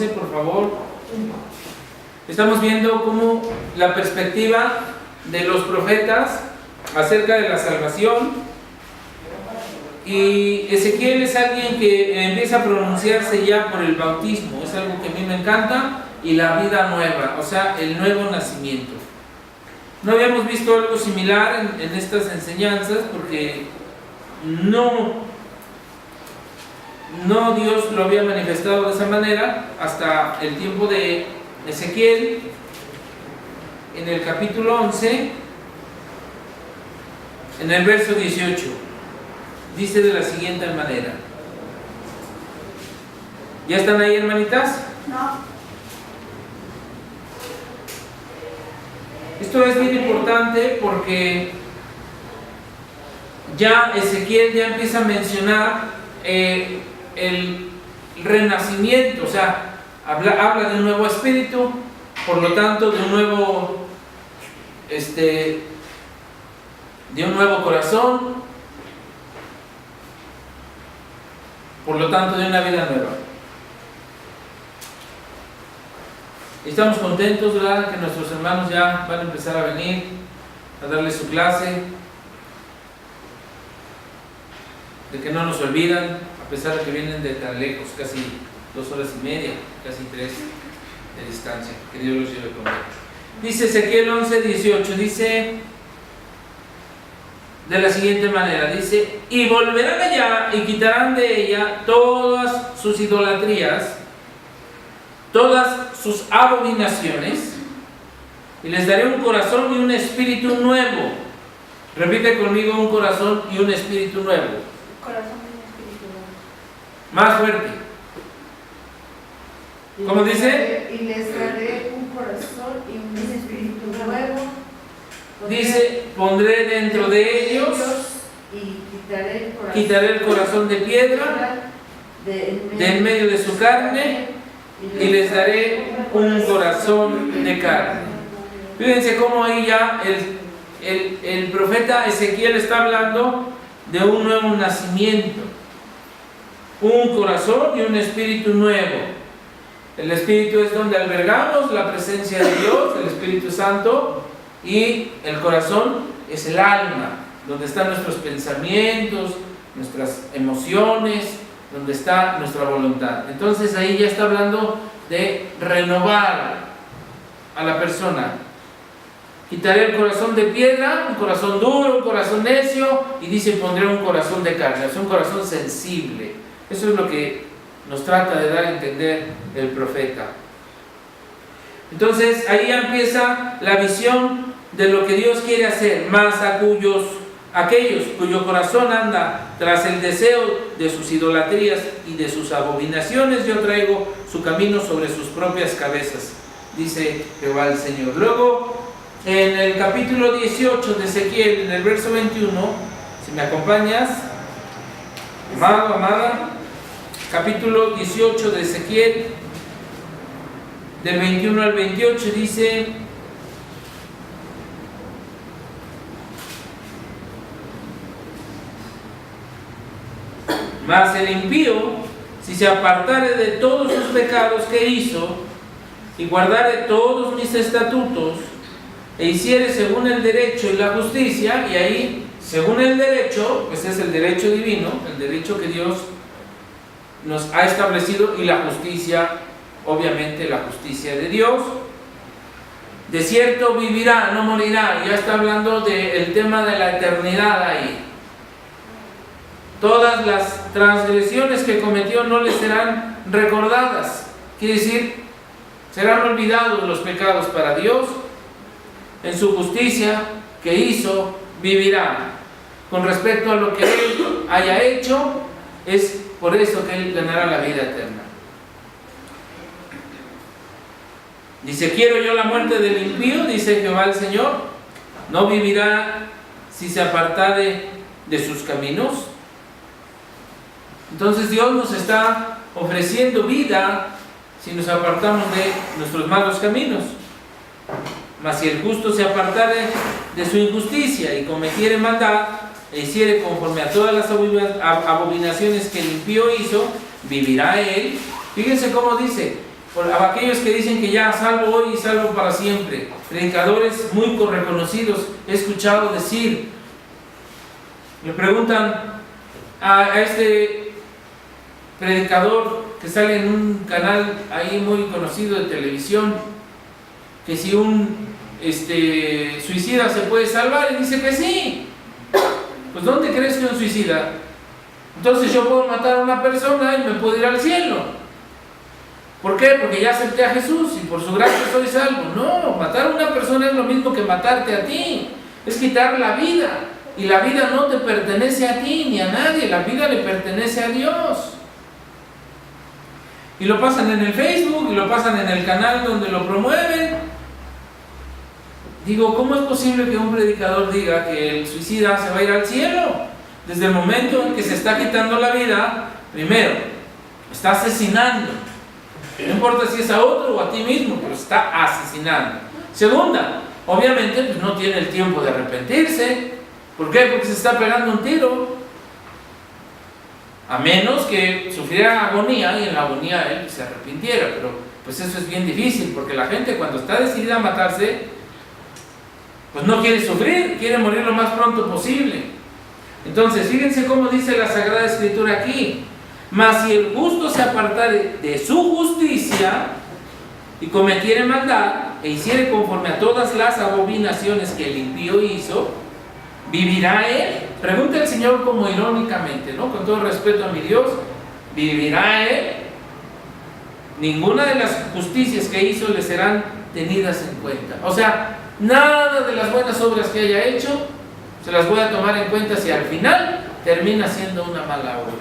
11, por favor. Estamos viendo cómo la perspectiva de los profetas acerca de la salvación. Y Ezequiel es alguien que empieza a pronunciarse ya por el bautismo. Es algo que a mí me encanta. Y la vida nueva, o sea, el nuevo nacimiento. No habíamos visto algo similar en estas enseñanzas porque no Dios lo había manifestado de esa manera hasta el tiempo de Ezequiel. En el capítulo 11, en el verso 18, dice de la siguiente manera. ¿Ya están ahí, hermanitas? No. Esto es bien importante porque ya Ezequiel ya empieza a mencionar el renacimiento, o sea, habla de un nuevo espíritu, por lo tanto de un nuevo corazón, por lo tanto de una vida nueva. Estamos contentos, ¿verdad?, que nuestros hermanos ya van a empezar a venir a darle su clase, de que no nos olvidan, a pesar de que vienen de tan lejos, casi 2 horas y media, casi 3 de distancia. Que Dios los lleve con él. Dice Ezequiel 11, 18, dice de la siguiente manera, dice: y volverán allá y quitarán de ella todas sus idolatrías, todas sus abominaciones, y les daré un corazón y un espíritu nuevo. Repite conmigo: un corazón y un espíritu nuevo. Corazón y un espíritu nuevo. Más fuerte. ¿Cómo dice? Y les daré un corazón y un espíritu nuevo. Dice: pondré dentro de ellos y quitaré el corazón de piedra de en medio de su carne, y les daré un corazón de carne. Fíjense cómo ahí ya el profeta Ezequiel está hablando de un nuevo nacimiento, un corazón y un espíritu nuevo. El espíritu es donde albergamos la presencia de Dios, el Espíritu Santo, y el corazón es el alma, donde están nuestros pensamientos, nuestras emociones, donde está nuestra voluntad. Entonces ahí ya está hablando de renovar a la persona. Quitaré el corazón de piedra, un corazón duro, un corazón necio, y dice: pondré un corazón de carne, es un corazón sensible. Eso es lo que nos trata de dar a entender el profeta. Entonces ahí ya empieza la visión de lo que Dios quiere hacer, más a aquellos cuyo corazón anda tras el deseo de sus idolatrías y de sus abominaciones, yo traigo su camino sobre sus propias cabezas, dice Jehová el Señor. Luego, en el capítulo 18 de Ezequiel, en el verso 21, si me acompañas, amado, amada, capítulo 18 de Ezequiel, del 21 al 28, dice: mas el impío, si se apartare de todos sus pecados que hizo, y guardare todos mis estatutos, e hiciere según el derecho y la justicia, y ahí, según el derecho, pues es el derecho divino, el derecho que Dios nos ha establecido, y la justicia, obviamente la justicia de Dios, de cierto vivirá, no morirá. Ya está hablando del tema de la eternidad ahí. Todas las transgresiones que cometió no le serán recordadas, quiere decir, serán olvidados los pecados para Dios. En su justicia que hizo, vivirá. Con respecto a lo que Él haya hecho, es por eso que Él ganará la vida eterna. Dice: quiero yo la muerte del impío, dice Jehová el Señor, no vivirá si se apartare de sus caminos. Entonces Dios nos está ofreciendo vida si nos apartamos de nuestros malos caminos. Mas si el justo se apartare de su injusticia y cometiere maldad, e hiciere conforme a todas las abominaciones que el impío hizo, vivirá él. Fíjense cómo dice: por aquellos que dicen que ya salvo hoy y salvo para siempre. Predicadores muy reconocidos he escuchado decir, me preguntan a este predicador que sale en un canal ahí muy conocido de televisión, que si un suicida se puede salvar, y dice que sí. Pues ¿dónde crees que un suicida? Entonces yo puedo matar a una persona y me puedo ir al cielo. ¿Por qué? Porque ya acepté a Jesús y por su gracia soy salvo. No, matar a una persona es lo mismo que matarte a ti. Es quitar la vida. Y la vida no te pertenece a ti ni a nadie. La vida le pertenece a Dios. Y lo pasan en el Facebook y lo pasan en el canal donde lo promueven. Digo, ¿cómo es posible que un predicador diga que el suicida se va a ir al cielo? Desde el momento en que se está quitando la vida, primero, está asesinando. No importa si es a otro o a ti mismo, pero está asesinando. Segunda, obviamente pues no tiene el tiempo de arrepentirse. ¿Por qué? Porque se está pegando un tiro. A menos que sufriera agonía y en la agonía él se arrepintiera. Pero pues eso es bien difícil, porque la gente cuando está decidida a matarse, pues no quiere sufrir, quiere morir lo más pronto posible. Entonces, fíjense cómo dice la Sagrada Escritura aquí. Mas si el justo se apartare de su justicia y cometiere maldad e hiciere conforme a todas las abominaciones que el impío hizo, ¿vivirá él? Pregunta el Señor como irónicamente, ¿no? Con todo respeto a mi Dios, ¿vivirá él? Ninguna de las justicias que hizo le serán tenidas en cuenta. O sea, nada de las buenas obras que haya hecho se las voy a tomar en cuenta si al final termina siendo una mala obra.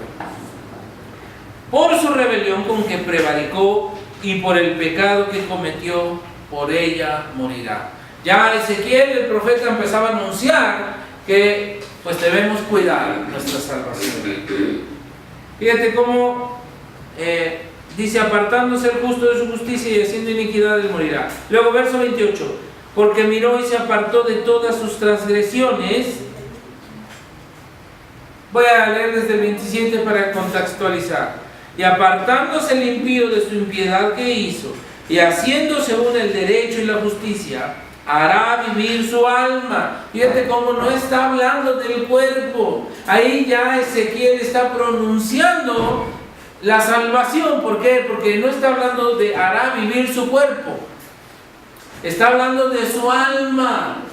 Por su rebelión con que prevaricó y por el pecado que cometió, por ella morirá. Ya Ezequiel, el profeta, empezaba a anunciar que pues debemos cuidar nuestra salvación. Fíjate cómo dice, apartándose el justo de su justicia y haciendo iniquidad, él morirá. Luego verso 28, porque miró y se apartó de todas sus transgresiones. Voy a leer desde el 27 para contextualizar. Y apartándose el impío de su impiedad que hizo, y haciendo según el derecho y la justicia, hará vivir su alma. Fíjate cómo no está hablando del cuerpo. Ahí ya Ezequiel está pronunciando la salvación. ¿Por qué? Porque no está hablando de hará vivir su cuerpo. Está hablando de su alma.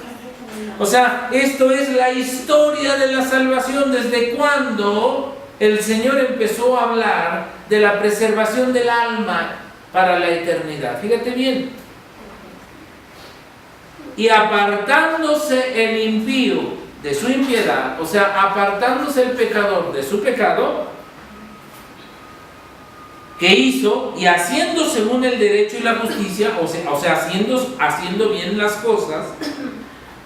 O sea, esto es la historia de la salvación. ¿Desde cuándo el Señor empezó a hablar de la preservación del alma para la eternidad? Fíjate bien. Y apartándose el impío de su impiedad, o sea, apartándose el pecador de su pecado que hizo, y haciendo según el derecho y la justicia, o sea, haciendo bien las cosas,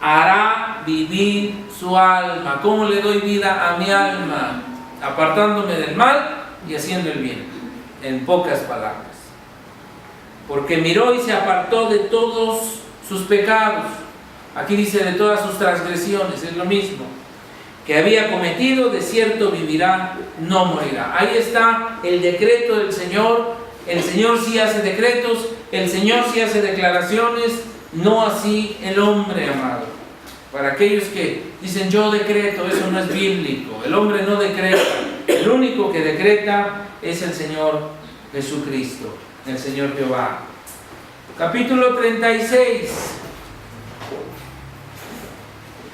hará vivir su alma. ¿Cómo le doy vida a mi alma? Apartándome del mal y haciendo el bien, en pocas palabras. Porque miró y se apartó de todos sus pecados. Aquí dice de todas sus transgresiones, es lo mismo. Que había cometido, de cierto vivirá, no morirá. Ahí está el decreto del Señor. El Señor sí hace decretos, el Señor sí hace declaraciones, no así el hombre, amado. Para aquellos que dicen yo decreto, eso no es bíblico. El hombre no decreta. El único que decreta es el Señor Jesucristo, el Señor Jehová. Capítulo 36.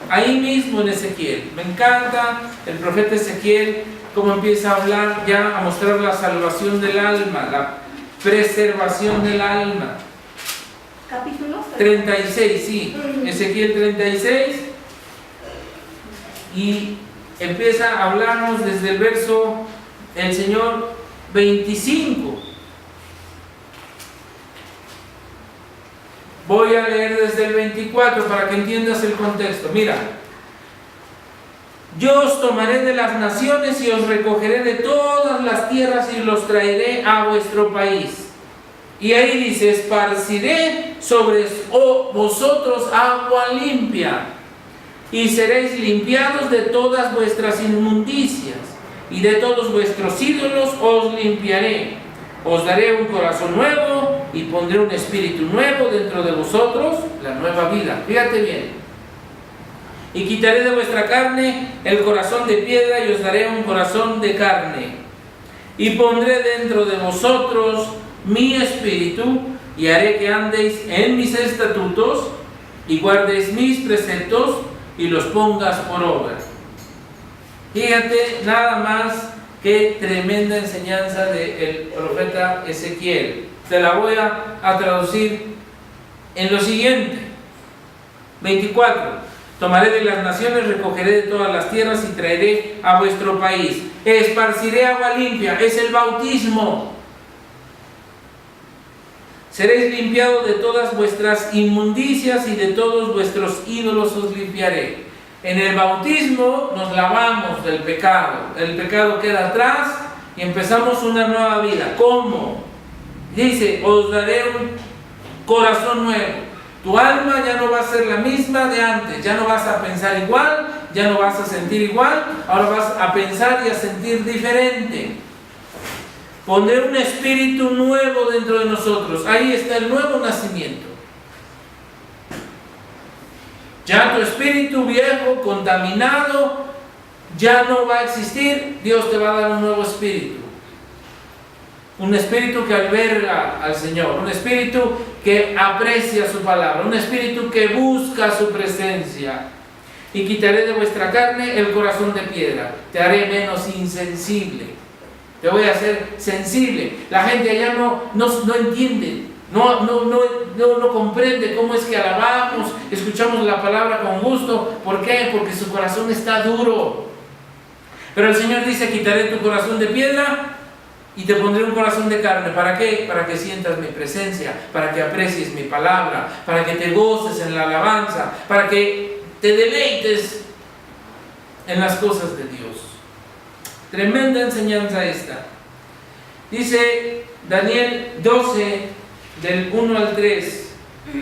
Ahí mismo en Ezequiel. Me encanta el profeta Ezequiel, cómo empieza a hablar ya, a mostrar la salvación del alma, la preservación del alma. ¿Capítulo? 36, sí. Ezequiel 36. Y empieza a hablarnos desde el verso, el Señor 25. Voy a leer desde el 24 para que entiendas el contexto. Mira. Yo os tomaré de las naciones y os recogeré de todas las tierras y los traeré a vuestro país. Y ahí dice, esparciré sobre vosotros agua limpia, y seréis limpiados de todas vuestras inmundicias, y de todos vuestros ídolos os limpiaré. Os daré un corazón nuevo y pondré un espíritu nuevo dentro de vosotros, la nueva vida. Fíjate bien. Y quitaré de vuestra carne el corazón de piedra y os daré un corazón de carne. Y pondré dentro de vosotros mi espíritu y haré que andéis en mis estatutos y guardéis mis preceptos y los pongas por obra. Fíjate nada más qué tremenda enseñanza del profeta Ezequiel. Te la voy a traducir en lo siguiente. 24. Tomaré de las naciones, recogeré de todas las tierras y traeré a vuestro país. Esparciré agua limpia, es el bautismo. Seréis limpiados de todas vuestras inmundicias y de todos vuestros ídolos os limpiaré. En el bautismo nos lavamos del pecado. El pecado queda atrás y empezamos una nueva vida. ¿Cómo? Dice, os daré un corazón nuevo. Tu alma ya no va a ser la misma de antes. Ya no vas a pensar igual, ya no vas a sentir igual. Ahora vas a pensar y a sentir diferente. Pondré un espíritu nuevo dentro de nosotros. Ahí está el nuevo nacimiento. Ya tu espíritu viejo, contaminado, ya no va a existir. Dios te va a dar un nuevo espíritu. Un espíritu que alberga al Señor. Un espíritu que aprecia su palabra. Un espíritu que busca su presencia. Y quitaré de vuestra carne el corazón de piedra. Te haré menos insensible. Te voy a hacer sensible. La gente allá no entiende. No comprende cómo es que alabamos, escuchamos la palabra con gusto. ¿Por qué? Porque su corazón está duro. Pero el Señor dice, quitaré tu corazón de piedra y te pondré un corazón de carne. ¿Para qué? Para que sientas mi presencia, para que aprecies mi palabra, para que te goces en la alabanza, para que te deleites en las cosas de Dios. Tremenda enseñanza esta. Dice Daniel 12, del 1 al 3.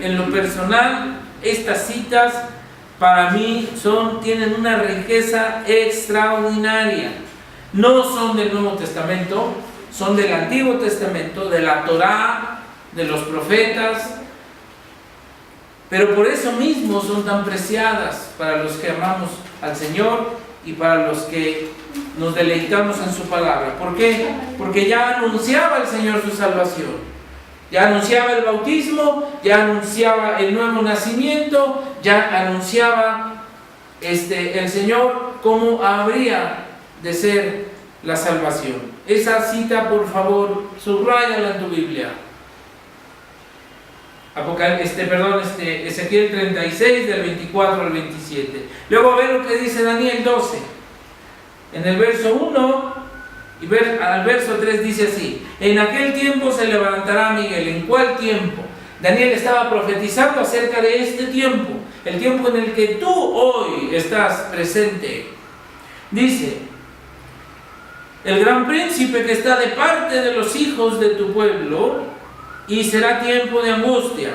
En lo personal, estas citas para mí tienen una riqueza extraordinaria. No son del Nuevo Testamento, son del Antiguo Testamento, de la Torá, de los profetas. Pero por eso mismo son tan preciadas para los que amamos al Señor y para los que nos deleitamos en su palabra. ¿Por qué? Porque ya anunciaba el Señor su salvación. Ya anunciaba el bautismo, ya anunciaba el nuevo nacimiento, ya anunciaba el Señor cómo habría de ser la salvación. Esa cita, por favor, subráyala en tu Biblia. Ezequiel 36, del 24 al 27. Luego a ver lo que dice Daniel 12. En el verso 1 y al verso 3 dice así: en aquel tiempo se levantará Miguel. ¿En cuál tiempo? Daniel estaba profetizando acerca de este tiempo, el tiempo en el que tú hoy estás presente. Dice: el gran príncipe que está de parte de los hijos de tu pueblo, y será tiempo de angustia.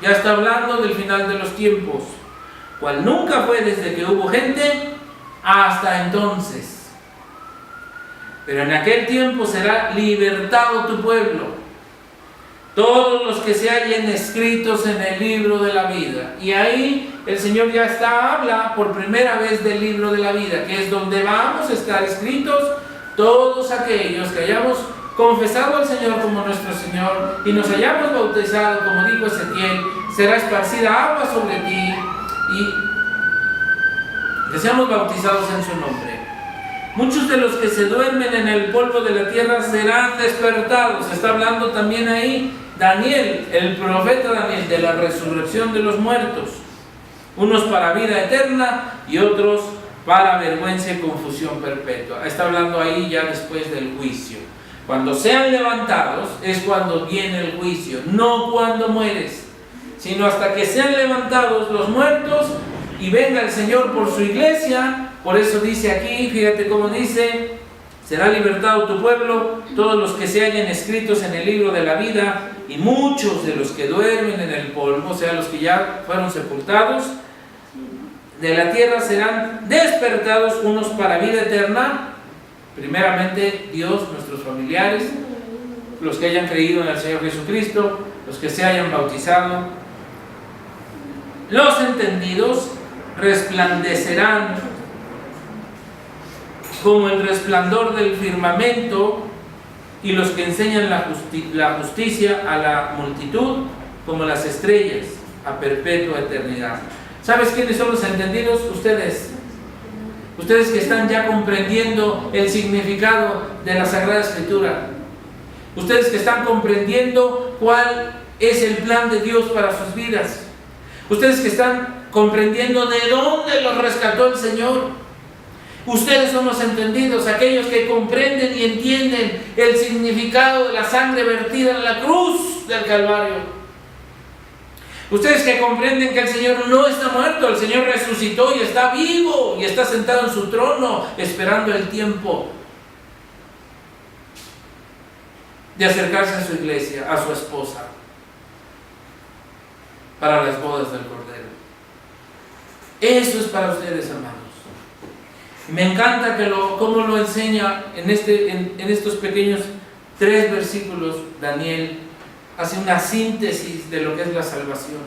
Ya está hablando del final de los tiempos, cual nunca fue desde que hubo gente hasta entonces. Pero en aquel tiempo será libertado tu pueblo, todos los que se hallen escritos en el libro de la vida. Y ahí el Señor ya habla por primera vez del libro de la vida, que es donde vamos a estar escritos todos aquellos que hayamos confesado al Señor como nuestro Señor y nos hayamos bautizado, como dijo Ezequiel. Será esparcida agua sobre ti y que seamos bautizados en su nombre. Muchos de los que se duermen en el polvo de la tierra serán despertados. Está hablando también ahí Daniel, el profeta Daniel, de la resurrección de los muertos. Unos para vida eterna y otros para vergüenza y confusión perpetua. Está hablando ahí ya después del juicio. Cuando sean levantados es cuando viene el juicio, no cuando mueres, sino hasta que sean levantados los muertos y venga el Señor por su iglesia. Por eso dice aquí, fíjate cómo dice: será libertado tu pueblo, todos los que se hallen escritos en el libro de la vida, y muchos de los que duermen en el polvo, o sea, los que ya fueron sepultados de la tierra, serán despertados, unos para vida eterna, primeramente Dios, nuestros familiares, los que hayan creído en el Señor Jesucristo, los que se hayan bautizado. Los entendidos resplandecerán como el resplandor del firmamento, y los que enseñan la justicia a la multitud como las estrellas a perpetua eternidad. ¿Sabes quiénes son los entendidos? Ustedes. Ustedes que están ya comprendiendo el significado de la Sagrada Escritura. Ustedes que están comprendiendo cuál es el plan de Dios para sus vidas. Ustedes que están comprendiendo de dónde los rescató el Señor. Ustedes son los entendidos, aquellos que comprenden y entienden el significado de la sangre vertida en la cruz del Calvario. Ustedes que comprenden que el Señor no está muerto, el Señor resucitó y está vivo y está sentado en su trono esperando el tiempo de acercarse a su iglesia, a su esposa, para las bodas del Cordero. Eso es para ustedes, amados. Me encanta cómo lo enseña en estos pequeños 3 versículos. Daniel hace una síntesis de lo que es la salvación.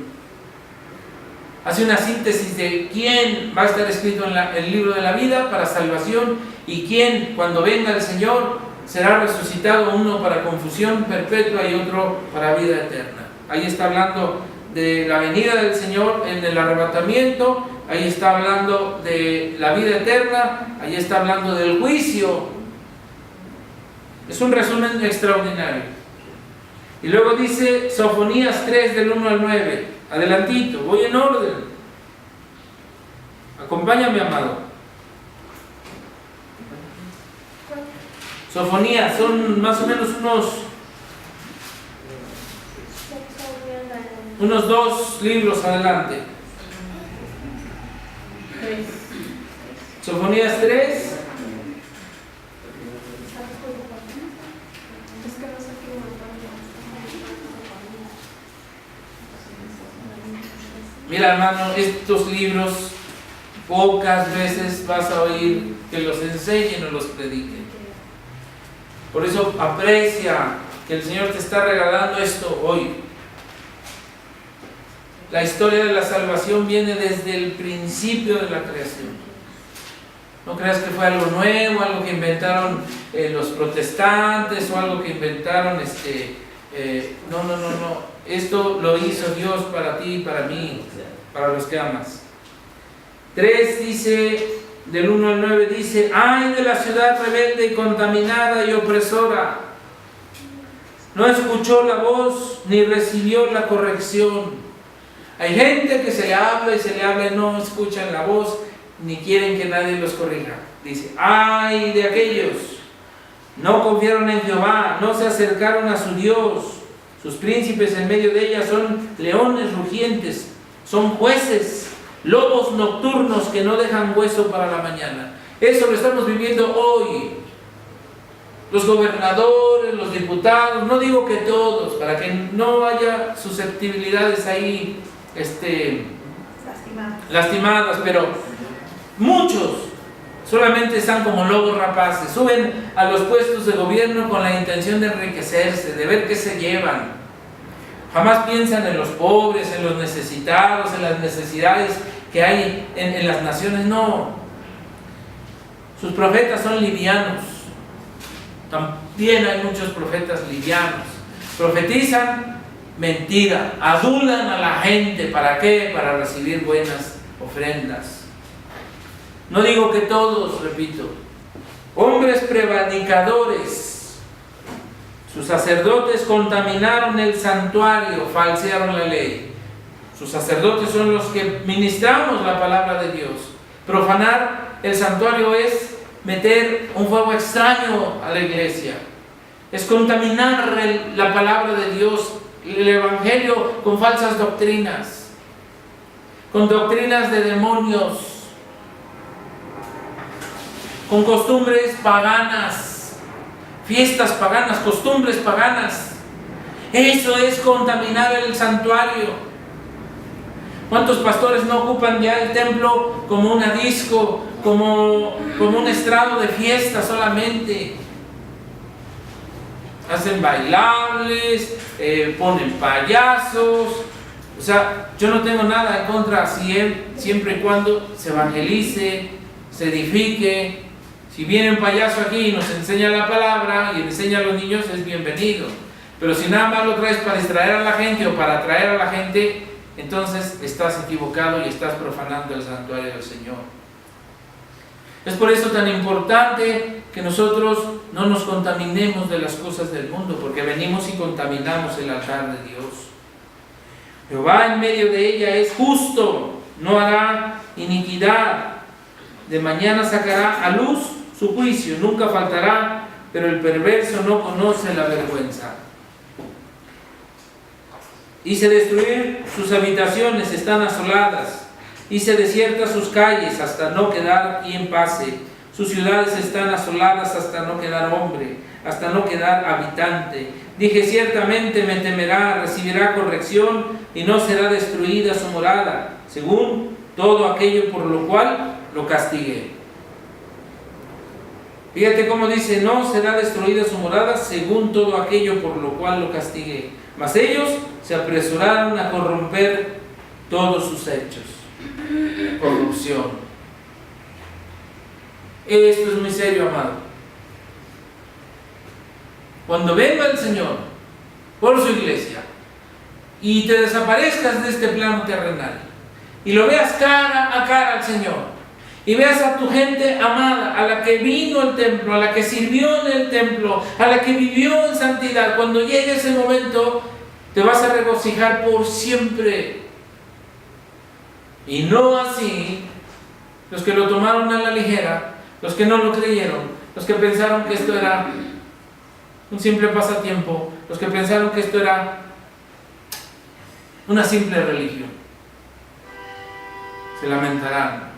Hace una síntesis de quién va a estar escrito en el libro de la vida para salvación y quién, cuando venga el Señor, será resucitado, uno para confusión perpetua y otro para vida eterna. Ahí está hablando de la venida del Señor en el arrebatamiento. Ahí está hablando de la vida eterna, ahí está hablando del juicio. Es un resumen extraordinario. Y luego dice Sofonías 3 del 1 al 9. Adelantito, voy en orden. Acompáñame, amado. Sofonías, son más o menos unos 2 libros adelante. Sofonías 3. Mira, hermano, estos libros pocas veces vas a oír que los enseñen o los prediquen. Por eso aprecia que el Señor te está regalando esto hoy. La historia de la salvación viene desde el principio de la creación. No creas que fue algo nuevo, algo que inventaron los protestantes o algo que inventaron no. Esto lo hizo Dios para ti y para mí, para los que amas. 3 dice, del 1 al 9 dice: ¡ay de la ciudad rebelde y contaminada y opresora! No escuchó la voz ni recibió la corrección. Hay gente que se le habla y no escuchan la voz ni quieren que nadie los corrija. Dice: ¡ay de aquellos! No confiaron en Jehová, no se acercaron a su Dios. Sus príncipes en medio de ella son leones rugientes, son jueces, lobos nocturnos que no dejan hueso para la mañana. Eso lo estamos viviendo hoy. Los gobernadores, los diputados, no digo que todos, para que no haya susceptibilidades ahí lastimadas, pero muchos solamente están como lobos rapaces, suben a los puestos de gobierno con la intención de enriquecerse, de ver qué se llevan. Jamás piensan en los pobres, en los necesitados, en las necesidades que hay en las naciones. No, sus profetas son livianos. También hay muchos profetas livianos. Profetizan mentira, adulan a la gente. ¿Para qué? Para recibir buenas ofrendas. No digo que todos, repito. Hombres prevaricadores. Sus sacerdotes contaminaron el santuario, falsearon la ley. Sus sacerdotes son los que ministramos la palabra de Dios. Profanar el santuario es meter un fuego extraño a la iglesia. Es contaminar la palabra de Dios, el evangelio, con falsas doctrinas, con doctrinas de demonios, con costumbres paganas, fiestas paganas, costumbres paganas. Eso es contaminar el santuario. ¿Cuántos pastores no ocupan ya el templo como una disco, como un estrado de fiesta solamente? hacen bailables, ponen payasos. O sea, yo no tengo nada en contra siempre y cuando se evangelice, se edifique. Si viene un payaso aquí y nos enseña la palabra y enseña a los niños, es bienvenido. Pero si nada más lo traes para distraer a la gente o para atraer a la gente, entonces estás equivocado y estás profanando el santuario del Señor. Es por eso tan importante que nosotros no nos contaminemos de las cosas del mundo, porque venimos y contaminamos el altar de Dios. Jehová en medio de ella es justo, no hará iniquidad. De mañana sacará a luz su juicio, nunca faltará, pero el perverso no conoce la vergüenza. Hice destruir sus habitaciones, están asoladas. Hice desiertas sus calles hasta no quedar quien pase. Sus ciudades están asoladas hasta no quedar hombre, hasta no quedar habitante. Dije, ciertamente me temerá, recibirá corrección y no será destruida su morada, según todo aquello por lo cual lo castigué. Fíjate cómo dice, no será destruida su morada, según todo aquello por lo cual lo castigué. Mas ellos se apresuraron a corromper todos sus hechos. Corrupción. Esto es muy serio, amado. Cuando venga el Señor por su iglesia y te desaparezcas de este plano terrenal y lo veas cara a cara al Señor y veas a tu gente amada, a la que vino al templo, a la que sirvió en el templo, a la que vivió en santidad, cuando llegue ese momento te vas a regocijar por siempre. Y no así los que lo tomaron a la ligera, los que no lo creyeron, los que pensaron que esto era un simple pasatiempo, los que pensaron que esto era una simple religión. Se lamentarán.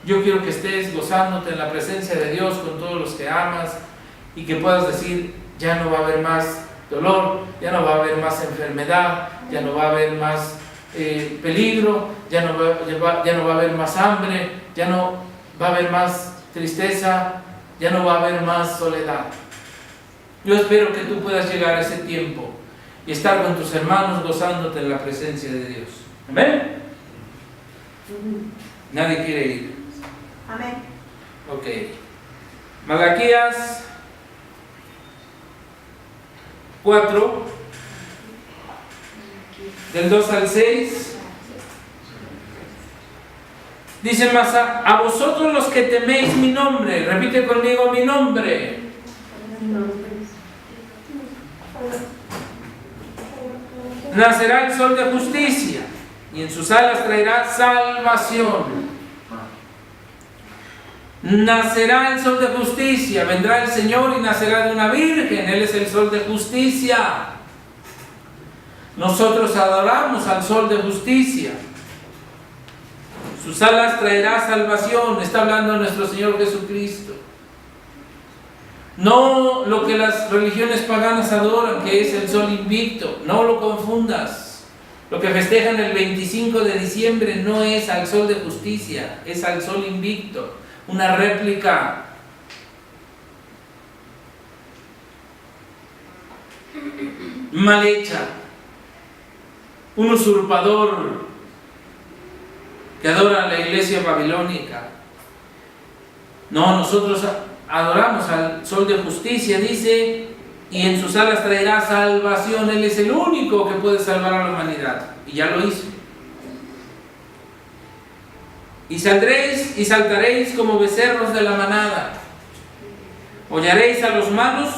Yo quiero que estés gozándote en la presencia de Dios con todos los que amas y que puedas decir, ya no va a haber más dolor, ya no va a haber más enfermedad, ya no va a haber más peligro, ya no va a haber más hambre, ya no va a haber más tristeza, ya no va a haber más soledad. Yo espero que tú puedas llegar a ese tiempo y estar con tus hermanos gozándote en la presencia de Dios. ¿Amén? Nadie quiere ir. Amén. Ok. Malaquías 4, del 2 al 6. Dice más, a vosotros los que teméis mi nombre, repite conmigo mi nombre. Nacerá el sol de justicia y en sus alas traerá salvación. Nacerá el sol de justicia, vendrá el Señor y nacerá de una virgen, Él es el sol de justicia. Nosotros adoramos al sol de justicia. Sus alas traerá salvación, está hablando nuestro Señor Jesucristo. No lo que las religiones paganas adoran, que es el sol invicto, no lo confundas. Lo que festejan el 25 de diciembre no es al sol de justicia, es al sol invicto, una réplica. Mal hecha, un usurpador que adora a la iglesia babilónica. No, nosotros adoramos al sol de justicia, dice, y en sus alas traerá salvación. Él es el único que puede salvar a la humanidad, y ya lo hizo. Y saldréis y saltaréis como becerros de la manada. Hollaréis a los malos,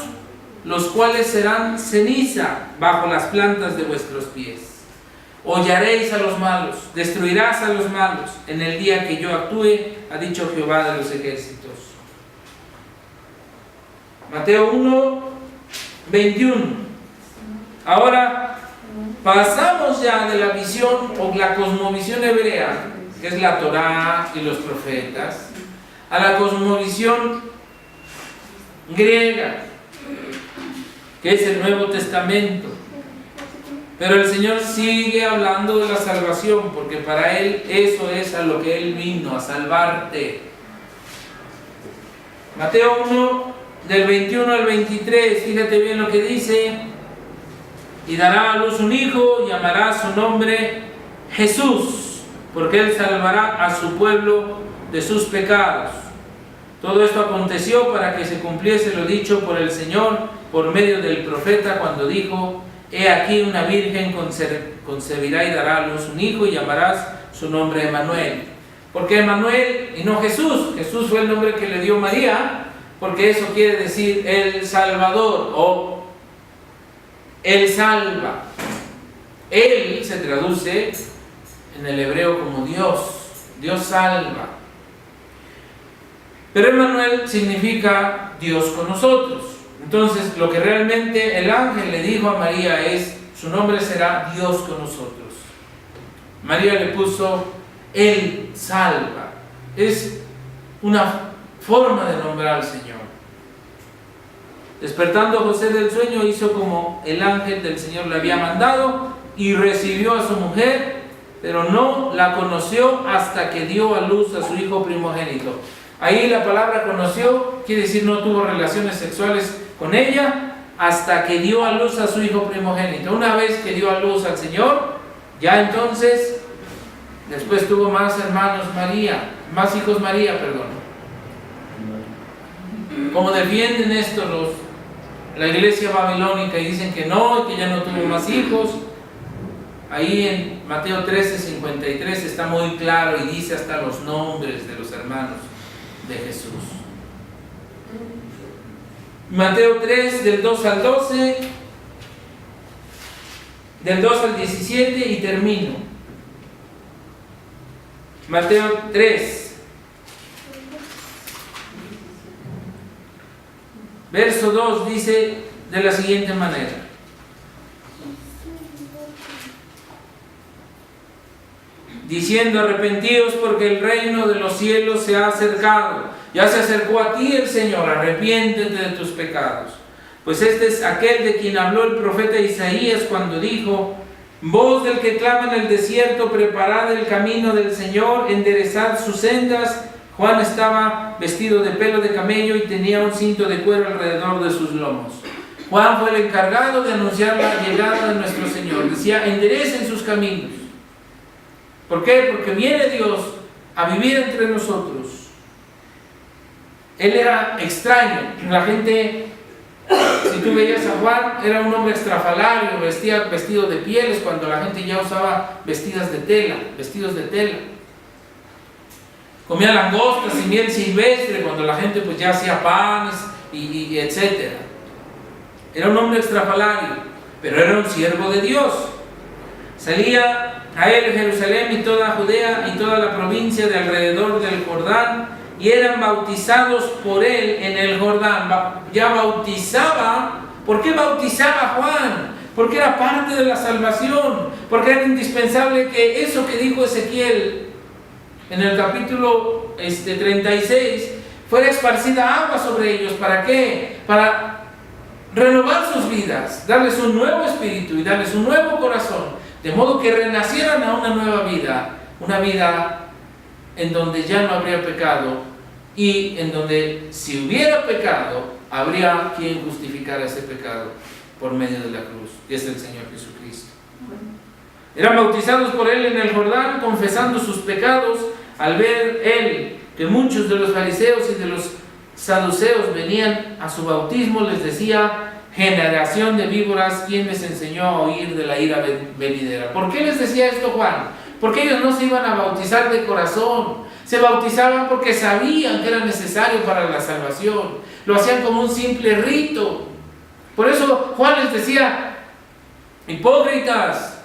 los cuales serán ceniza bajo las plantas de vuestros pies. Hollaréis a los malos, destruirás a los malos en el día que yo actúe, ha dicho Jehová de los ejércitos. Mateo 1, 21. Ahora pasamos ya de la visión o la cosmovisión hebrea, que es la Torá y los profetas, a la cosmovisión griega, que es el Nuevo Testamento. Pero el Señor sigue hablando de la salvación, porque para Él eso es a lo que Él vino, a salvarte. Mateo 1, del 21 al 23, fíjate bien lo que dice: y dará a luz un hijo, llamará su nombre Jesús, porque él salvará a su pueblo de sus pecados. Todo esto aconteció para que se cumpliese lo dicho por el Señor por medio del profeta, cuando dijo: he aquí una virgen concebirá y dará a luz un hijo, y llamarás su nombre Emmanuel. ¿Por qué Emmanuel y no Jesús? Jesús fue el nombre que le dio María, porque eso quiere decir el Salvador o Él salva. Él se traduce en el hebreo como Dios, Dios salva. Pero Emmanuel significa Dios con nosotros. Entonces, lo que realmente el ángel le dijo a María es: su nombre será Dios con nosotros. María le puso Él salva. Es una forma de nombrar al Señor. Despertando José del sueño, hizo como el ángel del Señor le había mandado y recibió a su mujer, pero no la conoció hasta que dio a luz a su hijo primogénito. Ahí la palabra conoció quiere decir no tuvo relaciones sexuales con ella hasta que dio a luz a su hijo primogénito. Una vez que dio a luz al Señor, ya entonces después tuvo más hermanos María, más hijos María, perdón. Como defienden esto la iglesia babilónica y dicen que no, que ya no tuvo más hijos. Ahí en Mateo 13:53 está muy claro y dice hasta los nombres de los hermanos de Jesús. Mateo 3 del 2 al 12, del 2 al 17 y termino. Mateo 3 verso 2 dice de la siguiente manera: diciendo: arrepentíos, porque el reino de los cielos se ha acercado. Ya se acercó a ti el Señor, arrepiéntete de tus pecados. Pues este es aquel de quien habló el profeta Isaías cuando dijo: voz del que clama en el desierto, preparad el camino del Señor, enderezad sus sendas. Juan estaba vestido de pelo de camello y tenía un cinto de cuero alrededor de sus lomos. Juan fue el encargado de anunciar la llegada de nuestro Señor. Decía: enderecen sus caminos. ¿Por qué? Porque viene Dios a vivir entre nosotros. Él era extraño. La gente, si tú veías a Juan, era un hombre estrafalario, vestido de pieles, cuando la gente ya usaba vestidos de tela. Comía langostas y miel silvestre, cuando la gente pues ya hacía panes y etc. Era un hombre estrafalario, pero era un siervo de Dios. Salía a él Jerusalén y toda Judea y toda la provincia de alrededor del Jordán, y eran bautizados por él en el Jordán. Ya bautizaba. ¿Por qué bautizaba Juan? Porque era parte de la salvación, porque era indispensable que eso que dijo Ezequiel en el capítulo 36 fuera esparcida agua sobre ellos. ¿Para qué? Para renovar sus vidas, darles un nuevo espíritu y darles un nuevo corazón, de modo que renacieran a una nueva vida, una vida en donde ya no habría pecado, y en donde si hubiera pecado, habría quien justificara ese pecado por medio de la cruz, que es el Señor Jesucristo. Eran bautizados por él en el Jordán, confesando sus pecados. Al ver él que muchos de los fariseos y de los saduceos venían a su bautismo, les decía: generación de víboras, ¿quién les enseñó a huir de la ira venidera? ¿Por qué les decía esto Juan? Porque ellos no se iban a bautizar de corazón. Se bautizaban porque sabían que era necesario para la salvación. Lo hacían como un simple rito. Por eso Juan les decía: hipócritas,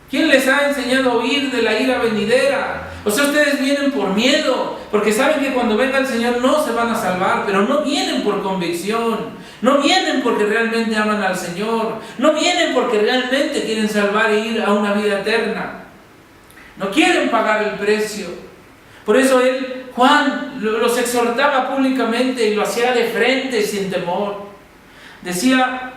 ¿quién les ha enseñado a huir de la ira venidera? O sea, ustedes vienen por miedo, porque saben que cuando venga el Señor no se van a salvar, pero no vienen por convicción, no vienen porque realmente aman al Señor, no vienen porque realmente quieren salvar e ir a una vida eterna. No quieren pagar el precio. Por eso Juan los exhortaba públicamente y lo hacía de frente, sin temor. Decía,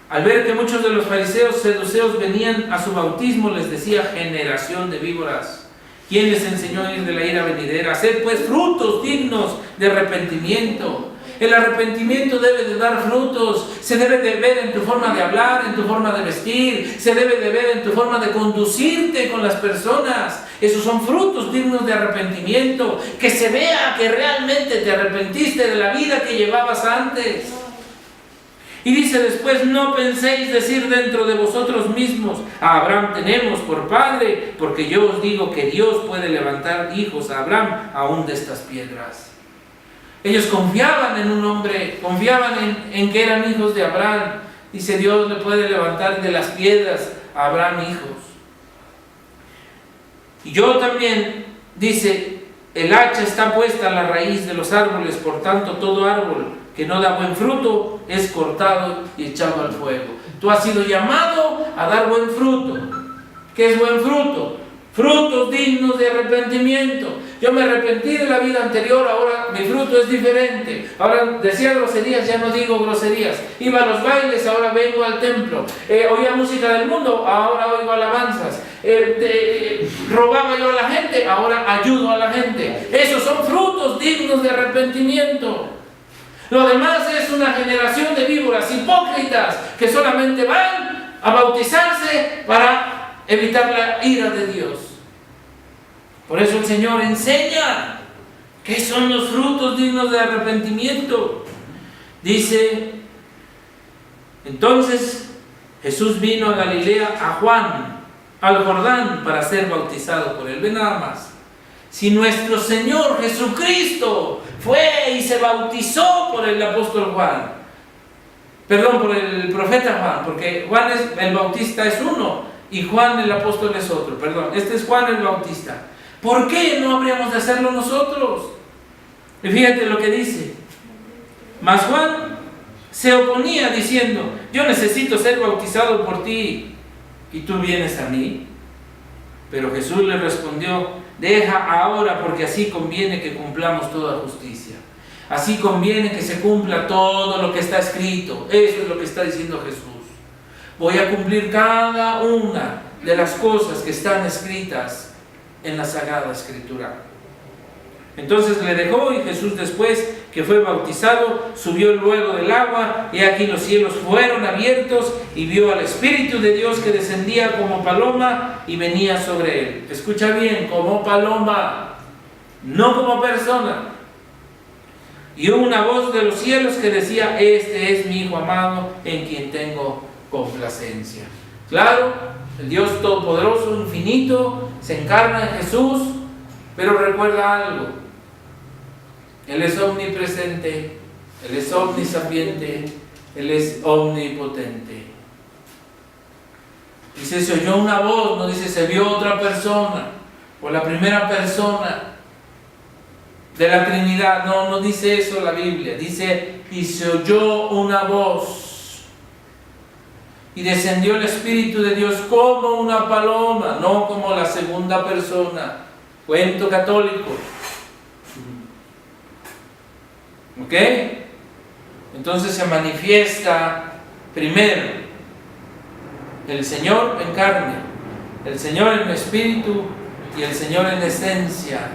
al ver que muchos de los fariseos saduceos venían a su bautismo, les decía: generación de víboras, ¿Quién les enseñó a ir de la ira venidera? Haced pues frutos dignos de arrepentimiento. El arrepentimiento debe de dar frutos, se debe de ver en tu forma de hablar, en tu forma de vestir, se debe de ver en tu forma de conducirte con las personas. Esos son frutos dignos de arrepentimiento, que se vea que realmente te arrepentiste de la vida que llevabas antes. Y dice después, no penséis decir dentro de vosotros mismos, a Abraham tenemos por padre, porque yo os digo que Dios puede levantar hijos a Abraham aún de estas piedras. Ellos confiaban en un hombre, confiaban en que eran hijos de Abraham. Dice, Dios le puede levantar de las piedras a Abraham hijos. Y yo también, dice, el hacha está puesta a la raíz de los árboles, por tanto todo árbol que no da buen fruto es cortado y echado al fuego. Tú has sido llamado a dar buen fruto. ¿Qué es buen fruto? Frutos dignos de arrepentimiento. Yo me arrepentí de la vida anterior, ahora mi fruto es diferente. Ahora decía groserías, ya no digo groserías. Iba a los bailes, ahora vengo al templo. Oía música del mundo, ahora oigo alabanzas. Robaba yo a la gente, ahora ayudo a la gente. Esos son frutos dignos de arrepentimiento. Lo demás es una generación de víboras hipócritas que solamente van a bautizarse para evitar la ira de Dios. Por eso el Señor enseña qué son los frutos dignos de arrepentimiento. Dice, entonces Jesús vino a Galilea, a Juan, al Jordán, para ser bautizado por él. Ve nada más. Si nuestro Señor Jesucristo fue y se bautizó por el apóstol Juan, perdón, por el profeta Juan, porque Juan el Bautista es uno y Juan el apóstol es otro, perdón, este es Juan el Bautista. ¿Por qué no habríamos de hacerlo nosotros? Y fíjate lo que dice. Mas Juan se oponía diciendo, yo necesito ser bautizado por ti y tú vienes a mí. Pero Jesús le respondió, deja ahora, porque así conviene que cumplamos toda justicia. Así conviene que se cumpla todo lo que está escrito. Eso es lo que está diciendo Jesús. Voy a cumplir cada una de las cosas que están escritas en la Sagrada Escritura. Entonces le dejó, y Jesús, después que fue bautizado, subió luego del agua, y aquí los cielos fueron abiertos, y vio al Espíritu de Dios que descendía como paloma y venía sobre él. Escucha bien, como paloma, no como persona. Y hubo una voz de los cielos que decía, este es mi Hijo amado, en quien tengo complacencia. Claro, el Dios Todopoderoso, infinito, se encarna en Jesús, pero recuerda algo. Él es omnipresente, Él es omnisapiente, Él es omnipotente. Dice, se oyó una voz, no dice se vio otra persona, o la primera persona de la Trinidad. No dice eso la Biblia. Dice, y se oyó una voz, y descendió el Espíritu de Dios como una paloma, no como la segunda persona. Cuento católico. ¿Ok? Entonces se manifiesta primero el Señor en carne, el Señor en espíritu y el Señor en esencia.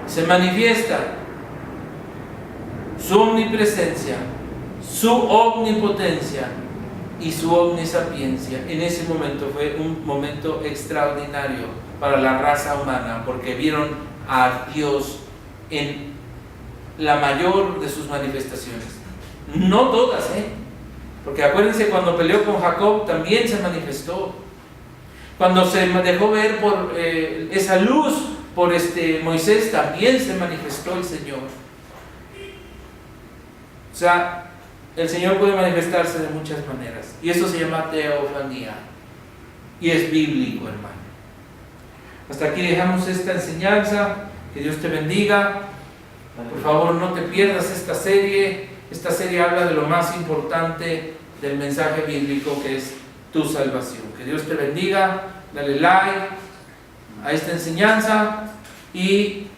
Se manifiesta su omnipresencia, su omnipotencia y su omnisapiencia. En ese momento fue un momento extraordinario para la raza humana, porque vieron a Dios en la mayor de sus manifestaciones. No todas, porque acuérdense, cuando peleó con Jacob también se manifestó. Cuando se dejó ver por esa luz por Moisés, también se manifestó el Señor. O sea, el Señor puede manifestarse de muchas maneras, y eso se llama teofanía, y es bíblico, hermano. Hasta aquí dejamos esta enseñanza. Que Dios te bendiga. Por favor, no te pierdas esta serie. Esta serie habla de lo más importante del mensaje bíblico, que es tu salvación. Que Dios te bendiga. Dale like a esta enseñanza y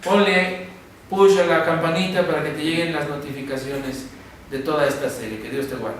ponle push a la campanita para que te lleguen las notificaciones de toda esta serie. Que Dios te guarde.